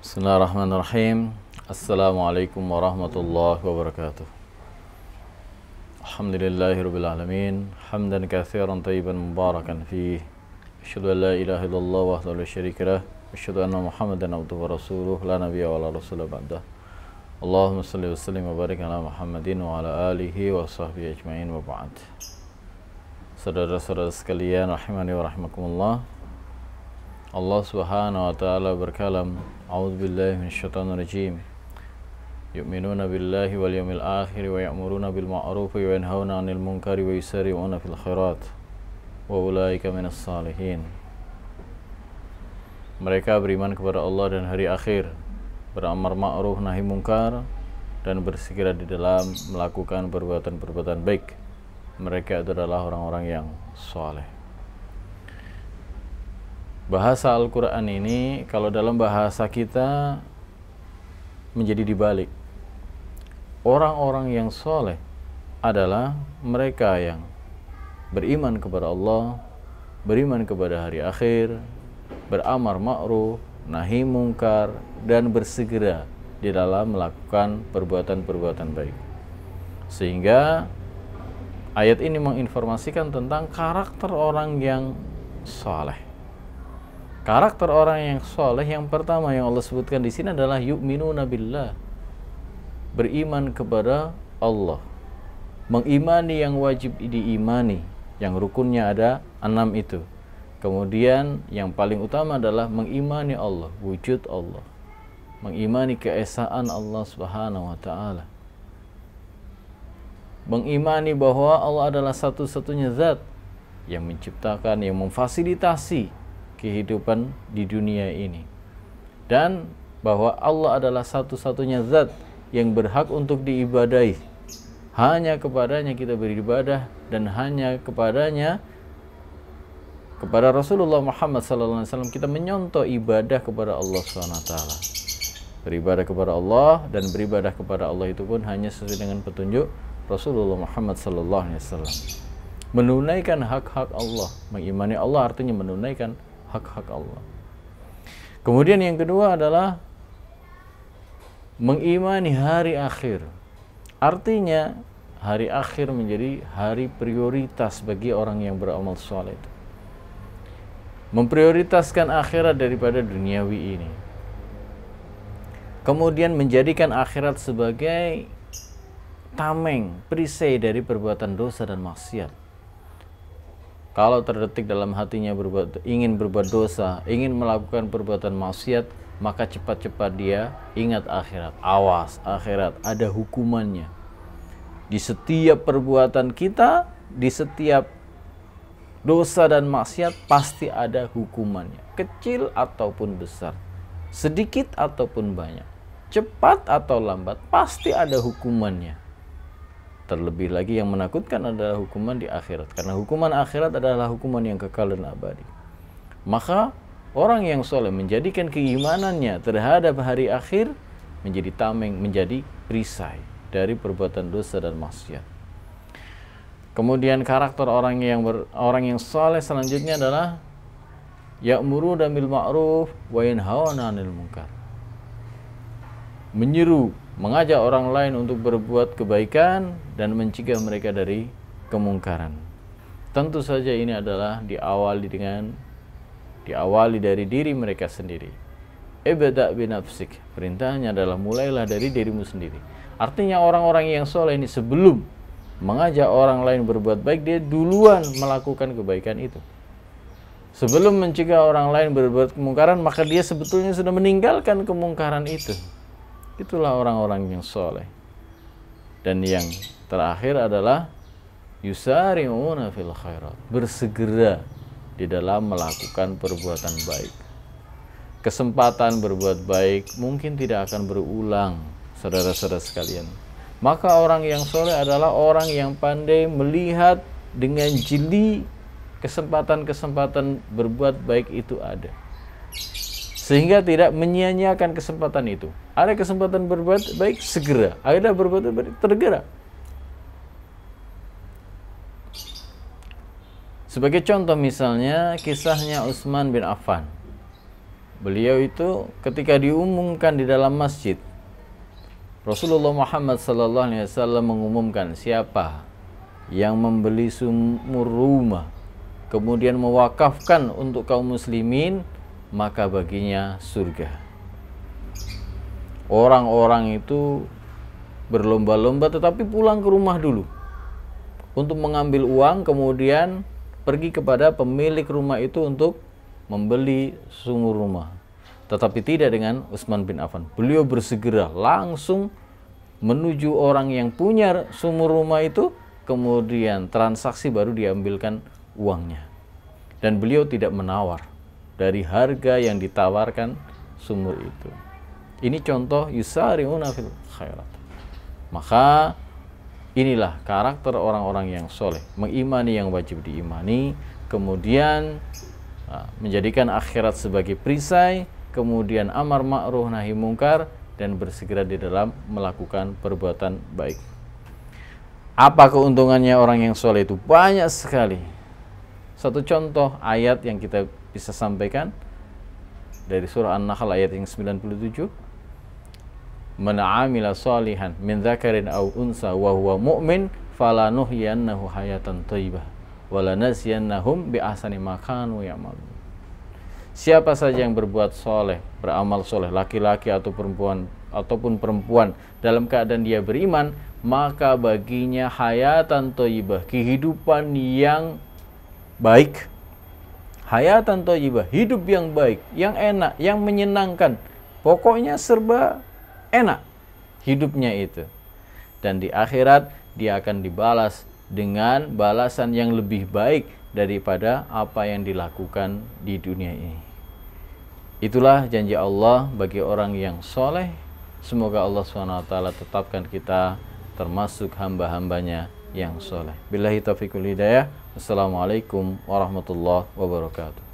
Bismillahirrahmanirrahim. Assalamualaikum warahmatullahi wabarakatuh. Alhamdulillahirabbil alamin, hamdan katsiran thayyiban mubarakan fihi. Asyhadu an la ilaha illallah wahdahu la syarika lah, asyhadu anna Muhammadan abduhu wa rasuluh, la nabiyya wa la rasula ba'dah. Allahumma shalli wa sallim wa barik ala Muhammadin wa ala alihi wa sahbihi ajmain wa ba'd. Saudara-saudara sekalian rahimani wa rahimakumullah, Allah Subhanahu wa taala berkalam, a'udzubillahi minasyaitonir rajim. Yu'minuna billahi wal yawmil akhir wa ya'muruna bil ma'ruf wa yanhauna 'anil munkari wa yusari'una fil khairat wa ulaika minas salihin. Mereka beriman kepada Allah dan hari akhir, beramar ma'ruf nahi munkar, dan bersegera di dalam melakukan perbuatan-perbuatan baik. Mereka adalah orang-orang yang saleh. Bahasa Al-Quran ini kalau dalam bahasa kita menjadi dibalik. Orang-orang yang soleh adalah mereka yang beriman kepada Allah, beriman kepada hari akhir, beramar ma'ruf, nahi mungkar, dan bersegera di dalam melakukan perbuatan-perbuatan baik. Sehingga ayat ini menginformasikan tentang karakter orang yang soleh. Karakter orang yang soleh yang pertama yang Allah sebutkan di sini adalah yu'minuna billah, beriman kepada Allah, mengimani yang wajib diimani, yang rukunnya ada 6 itu. Kemudian yang paling utama adalah mengimani Allah, wujud Allah, mengimani keesaan Allah Subhanahu wa taala, mengimani bahwa Allah adalah satu-satunya zat yang menciptakan, yang memfasilitasi kehidupan di dunia ini, dan bahwa Allah adalah satu-satunya zat yang berhak untuk diibadahi. Hanya kepadanya kita beribadah, dan hanya kepadanya, kepada Rasulullah Muhammad SAW kita menyontoh ibadah kepada Allah SWT. Beribadah kepada Allah dan beribadah kepada Allah itu pun hanya sesuai dengan petunjuk Rasulullah Muhammad SAW. Menunaikan hak-hak Allah, mengimani Allah artinya menunaikan hak-hak Allah. Kemudian yang kedua adalah mengimani hari akhir. Artinya hari akhir menjadi hari prioritas bagi orang yang beramal saleh. Memprioritaskan akhirat daripada duniawi ini. Kemudian menjadikan akhirat sebagai tameng, perisai dari perbuatan dosa dan maksiat. Kalau terdetik dalam hatinya ingin berbuat dosa, ingin melakukan perbuatan maksiat, maka cepat-cepat dia ingat akhirat. Awas, akhirat ada hukumannya. Di setiap perbuatan kita, di setiap dosa dan maksiat pasti ada hukumannya. Kecil ataupun besar, sedikit ataupun banyak, cepat atau lambat, pasti ada hukumannya. Terlebih lagi yang menakutkan adalah hukuman di akhirat, karena hukuman akhirat adalah hukuman yang kekal dan abadi. Maka orang yang soleh menjadikan keimanannya terhadap hari akhir menjadi tameng, menjadi perisai dari perbuatan dosa dan maksiat. Kemudian karakter orang yang soleh selanjutnya adalah ya'muruna bil ma'ruf wa yanhauna 'anil munkar. Menyeru, mengajak orang lain untuk berbuat kebaikan dan mencegah mereka dari kemungkaran. Tentu saja ini adalah diawali dari diri mereka sendiri. Ibda' bi nafsik, perintahnya adalah mulailah dari dirimu sendiri. Artinya orang-orang yang soleh ini sebelum mengajak orang lain berbuat baik, dia duluan melakukan kebaikan itu. Sebelum mencegah orang lain berbuat kemungkaran, maka dia sebetulnya sudah meninggalkan kemungkaran itu. Itulah orang-orang yang soleh. Dan yang terakhir adalah yusari'una fil khairat, bersegera di dalam melakukan perbuatan baik. Kesempatan berbuat baik mungkin tidak akan berulang, saudara-saudara sekalian. Maka orang yang soleh adalah orang yang pandai melihat dengan jeli kesempatan-kesempatan berbuat baik itu ada, sehingga tidak menyia-nyiakan kesempatan itu. Ada kesempatan berbuat baik, segera. Ada berbuat baik, tergerak. Sebagai contoh misalnya kisahnya Utsman bin Affan. Beliau itu ketika diumumkan di dalam masjid, Rasulullah Muhammad SAW mengumumkan siapa yang membeli sumur rumah kemudian mewakafkan untuk kaum muslimin, maka baginya surga. Orang-orang itu berlomba-lomba tetapi pulang ke rumah dulu untuk mengambil uang, kemudian pergi kepada pemilik rumah itu untuk membeli sumur rumah. Tetapi tidak dengan Utsman bin Affan. Beliau bersegera langsung menuju orang yang punya sumur rumah itu, kemudian transaksi baru diambilkan uangnya. Dan beliau tidak menawar dari harga yang ditawarkan sumur itu. Ini contoh yusari'una fil khairat. Maka inilah karakter orang-orang yang soleh, mengimani yang wajib diimani, kemudian menjadikan akhirat sebagai perisai, kemudian amar ma'ruf nahi mungkar, dan bersegera di dalam melakukan perbuatan baik. Apa keuntungannya orang yang soleh itu? Banyak sekali. Satu contoh ayat yang kita bisa sampaikan dari surah An-Nahl ayat yang 97. Man 'amila shalihan min dzakarin aw unsa wa huwa mu'min falanuhyiyannahu hayatan thayyibah wa lanasiyannahum bi ahsani ma kanu ya'malun. Siapa saja yang berbuat soleh, beramal soleh, laki-laki atau perempuan dalam keadaan dia beriman, maka baginya hayatan thayyibah, kehidupan yang baik. Hayatan thayyibah, hidup yang baik, yang enak, yang menyenangkan. Pokoknya serba enak hidupnya itu. Dan di akhirat dia akan dibalas dengan balasan yang lebih baik daripada apa yang dilakukan di dunia ini. Itulah janji Allah bagi orang yang soleh. Semoga Allah SWT tetapkan kita termasuk hamba-hambanya yang soleh. Billahi taufiq wal hidayah. Wassalamualaikum warahmatullahi wabarakatuh.